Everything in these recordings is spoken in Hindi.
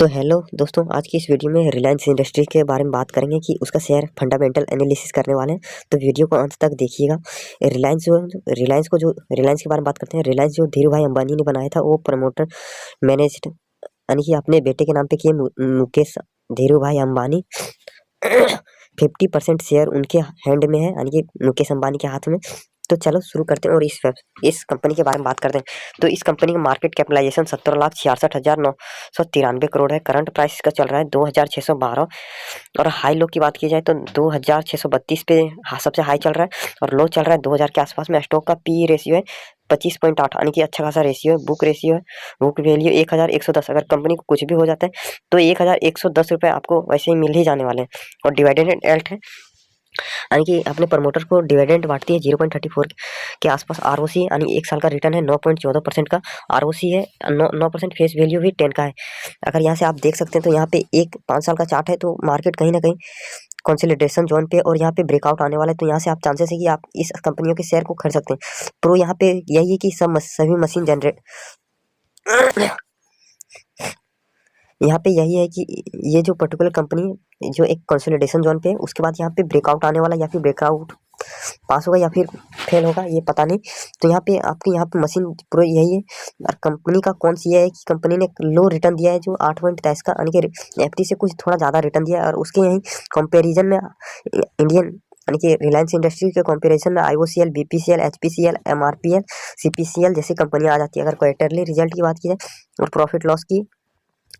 तो हेलो दोस्तों, आज की इस वीडियो में रिलायंस इंडस्ट्री के बारे में बात करेंगे कि उसका शेयर फंडामेंटल एनालिसिस करने वाले हैं। तो वीडियो को अंत तक देखिएगा। रिलायंस के बारे में बात करते हैं। रिलायंस जो धीरू भाई अंबानी ने बनाया था वो प्रमोटर मैनेज्ड, यानी कि अपने बेटे के नाम पे किए मुकेश धीरू भाई अंबानी 50% शेयर उनके हैंड में है, यानी कि मुकेश अंबानी के हाथ में। तो चलो शुरू करते हैं और इस कंपनी के बारे में बात करते हैं। तो इस कंपनी का मार्केट कैपिटलाइजेशन 17,66,993 करोड़ है। करंट प्राइस का चल रहा है 2,612। और हाई लो की बात की जाए तो 2,632 पे सबसे हाई चल रहा है और लो चल रहा है 2,000 के आसपास में। स्टॉक का पी रेशियो है 25.8, यानी कि अच्छा खासा रेशियो है। बुक रेशियो है, बुक वैल्यू 1,110। अगर कंपनी को कुछ भी हो जाता है तो 1,110 रुपये आपको वैसे ही मिल ही जाने वाले हैं। और डिवाइडेंड एल्ट है, यानी कि अपने प्रमोटर को डिविडेंड बांटती है 0.34 के आसपास। आरओसी यानी 1 साल का रिटर्न है 9.14% का। आरओसी है 9%। फेस वैल्यू भी 10 का है। अगर यहाँ से आप देख सकते हैं तो यहाँ पे एक 5 साल का चार्ट है। तो मार्केट कहीं ना कहीं कंसोलिडेशन जोन पे और यहाँ पे ब्रेकआउट आने वाला है। तो यहाँ से आप चांसेस है कि आप इस कंपनियों के शेयर को खरीद सकते हैं। प्रो यहाँ पे यही है कि सभी मशीन जनरेट यहाँ पे यही है कि ये जो पर्टिकुलर कंपनी जो एक कंसोलिडेशन जोन पे है, उसके बाद यहाँ पे ब्रेकआउट आने वाला, या फिर ब्रेकआउट पास होगा या फिर फेल होगा, ये पता नहीं। तो यहाँ पे आपकी यहाँ पे मशीन प्रो यही है। और कंपनी का कौन सी है कि कंपनी ने लो रिटर्न दिया है जो 8.23 का, यानी कि एफडी से कुछ थोड़ा ज़्यादा रिटर्न दिया है। और उसके यही कंपेरिजन में इंडियन, यानी कि रिलायंस इंडस्ट्री के कंपैरिजन में IOCL, BPCL, HPCL, MRPL, CPCL जैसी कंपनियां आ जाती है। अगर क्वार्टरली रिजल्ट की बात की जाए और प्रॉफिट लॉस की,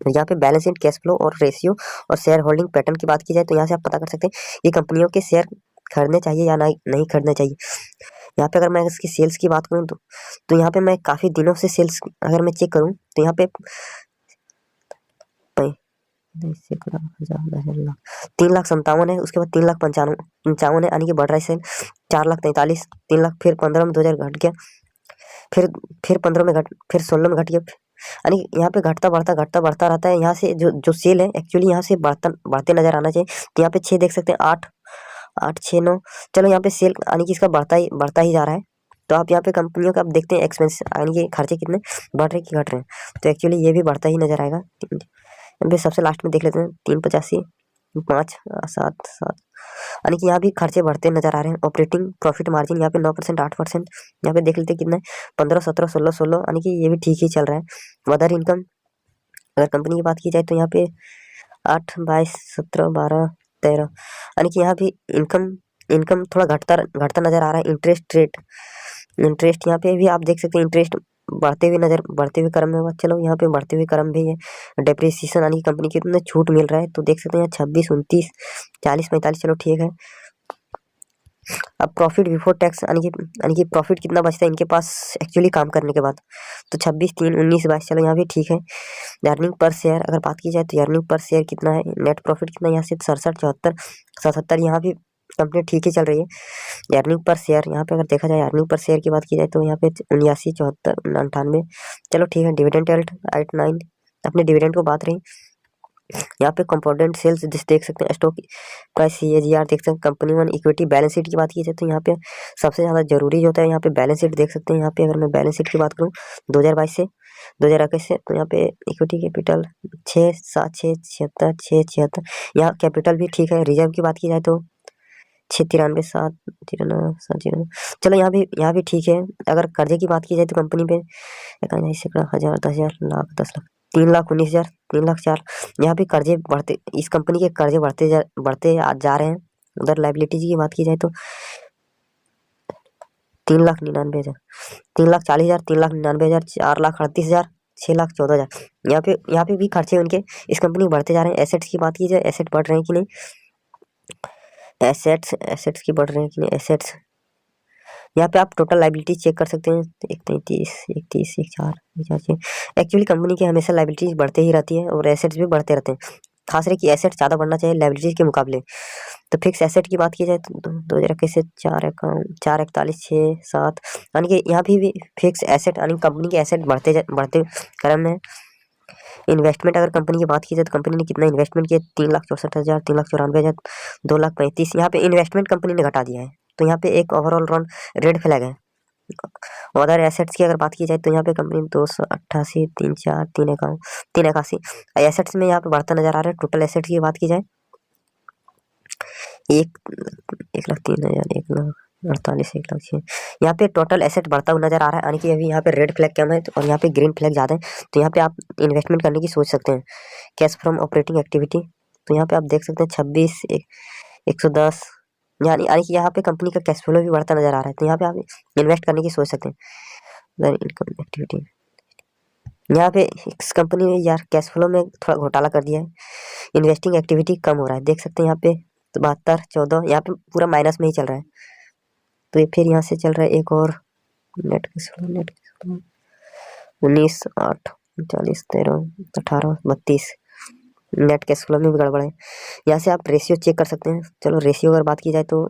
यहाँ पे बैलेंस शीट, कैश फ्लो और रेशियो और शेयर होल्डिंग पैटर्न की बात की जाए तो यहाँ से आप पता कर सकते हैं ये कंपनियों के शेयर खरीदने चाहिए या नहीं खरीदने चाहिए। यहाँ पे अगर मैं इसकी सेल्स की बात करूँ तो यहाँ पे मैं काफ़ी दिनों से सेल्स अगर मैं चेक करूँ तो यहाँ पे 3,57,000 है। उसके बाद 3,55,000 है, यानी कि बढ़ रहा है सेल। 4,43,000, 3,00,000, फिर 15 में 2,000 घट गया, फिर 15 में घट, फिर 16 में घट गया। यानी यहाँ पे घटता बढ़ता रहता है। यहाँ से जो सेल है एक्चुअली यहाँ से बढ़ते नजर आना चाहिए। तो यहाँ पे 6 देख सकते हैं, 8, 8, 6, 9। चलो यहाँ पे सेल यानी कि इसका बढ़ता ही जा रहा है। तो आप यहाँ पे कंपनियों का आप देखते हैं एक्सपेंस, यानी कि खर्चे कितने बढ़ रहे कि घट रहे हैं। तो एक्चुअली ये भी बढ़ता ही नजर आएगा। यहाँ पे सबसे लास्ट में देख लेते हैं 3,85, 5, 7, 7, यानी कि यहाँ भी खर्चे बढ़ते नजर आ रहे हैं। ऑपरेटिंग प्रॉफिट मार्जिन यहाँ पे 9%, 8%। यहाँ पे देख लेते हैं कितना है, 15, 17, 16, 16, यानी कि ये भी ठीक ही चल रहा है। अदर इनकम अगर कंपनी की बात की जाए तो यहाँ पे 8, 22, 17, 12, 13, यानी कि यहाँ भी इनकम इनकम थोड़ा घटता नजर आ रहा है। इंटरेस्ट यहाँ पे भी आप देख सकते हैं, इंटरेस्ट बढ़ते हुए क्रम में होगा। चलो यहाँ पे बढ़ते हुए क्रम भी है। डेप्रिसिएशन यानी कि कंपनी की कितना छूट मिल रहा है तो देख सकते हैं 26, 29, 40, 45। चलो ठीक है। अब प्रॉफिट बिफोर टैक्स यानी कि प्रॉफिट कितना बचता है इनके पास एक्चुअली काम करने के बाद, तो 26, 3, 19, 22। चलो यहाँ भी ठीक है। अर्निंग पर शेयर अगर बात की जाए तो अर्निंग पर शेयर कितना है, नेट प्रॉफिट कितना है यहाँ से 67, 74, 77। यहाँ भी कंपनी ठीक ही चल रही है। अर्निंग पर शेयर यहाँ पे अगर देखा जाए, अर्निंग पर शेयर की बात की जाए तो यहाँ पे 79, 74, 98। चलो ठीक है। डिविडेंड एल्ट 8, 9, अपने डिविडेंड को बात रही। यहाँ पे कंपोनेंट सेल्स देख सकते हैं, स्टॉक प्राइस, सीएजीआर देख सकते हैं, company one equity. Balance sheet की बात की जाए तो यहाँ पे सबसे ज़्यादा जरूरी जो होता है यहाँ पे बैलेंस शीट देख सकते हैं। यहाँ पे अगर मैं बैलेंस शीट की बात करूँ 2022 से 2021 से, तो यहाँ पे इक्विटी कैपिटल 6, 7, 6, 76, 6, 76। यहाँ कैपिटल भी ठीक है। रिजर्व की बात की जाए तो 6, 93, 7, 09, 7, 09। चलो यहाँ भी ठीक है। अगर कर्जे की बात की जाए तो कंपनी पे 1,000, 10,000, लाख, 10 लाख, 3,19,000, 3,04। यहाँ भी कर्जे बढ़ते, इस कंपनी के कर्जे जा रहे हैं। उधर लाइबिलिटीज की बात की जाए तो 3,99,000, 3,40,000, 3,99,000, 4,38,000, 6,14,000। यहाँ पे भी खर्चे उनके इस कंपनी बढ़ते जा रहे हैं। एसेट्स की बात की जाए, एसेट बढ़ रहे हैं कि नहीं, एसेट्स की बढ़ रहे हैं कि नहीं, एसेट्स यहाँ पे आप टोटल लाइबिलिटी चेक कर सकते हैं। 1,33, 31, 1,4, 1,4। एक्चुअली कंपनी की हमेशा लाइबिलिटीज बढ़ते ही रहती है और एसेट्स भी बढ़ते रहते हैं। खास रहे कि एसेट ज़्यादा बढ़ना चाहिए लाइबिलिटीज के मुकाबले। तो फिक्स एसेट की बात की जाए तो 2021 से 4,41, 6, 7, यानी कि यहाँ भी फिक्स एसेट यानी कंपनी के एसेट बढ़ते क्रम में। इन्वेस्टमेंट अगर कंपनी की बात की जाए तो कंपनी ने कितना इन्वेस्टमेंट किया, 3,64,000, 3,94,000, 2,35,000। यहाँ पे इन्वेस्टमेंट कंपनी ने घटा दिया है। तो यहाँ पे एक ओवरऑल रेड फ्लैग है। अदर एसेट्स की अगर बात की जाए तो यहाँ पे कंपनी 288, 34, 381 एसेट्स में यहाँ पे बढ़ता नजर आ रहा है। टोटल एसेट्स की बात की जाए 1,03,000, 1,48, 1,06। यहाँ पे टोटल एसेट बढ़ता हुआ नजर आ रहा है, यानी कि अभी यहाँ पे रेड फ्लैग कम है और यहाँ पे ग्रीन फ्लैग ज़्यादा है। तो यहाँ पे आप इन्वेस्टमेंट करने की सोच सकते हैं। कैश फ्रॉम ऑपरेटिंग एक्टिविटी, तो यहाँ पे आप देख सकते हैं 26, 110, यानी यानी कि यहाँ पे कंपनी का कैश फ्लो भी बढ़ता नजर आ रहा है। तो यहाँ पे आप इन्वेस्ट करने की सोच सकते हैं। इनकम एक्टिविटी, यहाँ पे इस कंपनी ने यार कैश फ्लो में थोड़ा घोटाला कर दिया है। इन्वेस्टिंग एक्टिविटी कम हो रहा है, देख सकते हैं यहाँ पे 72, 14, यहाँ पे पूरा माइनस में ही चल रहा है। तो ये फिर यहाँ से चल रहा है एक और net cash flow 19, 8, 40, 13, 18, 32 net cash flow में भी गड़बड़ है। यहाँ से आप रेशियो चेक कर सकते हैं। चलो रेशियो अगर बात की जाए तो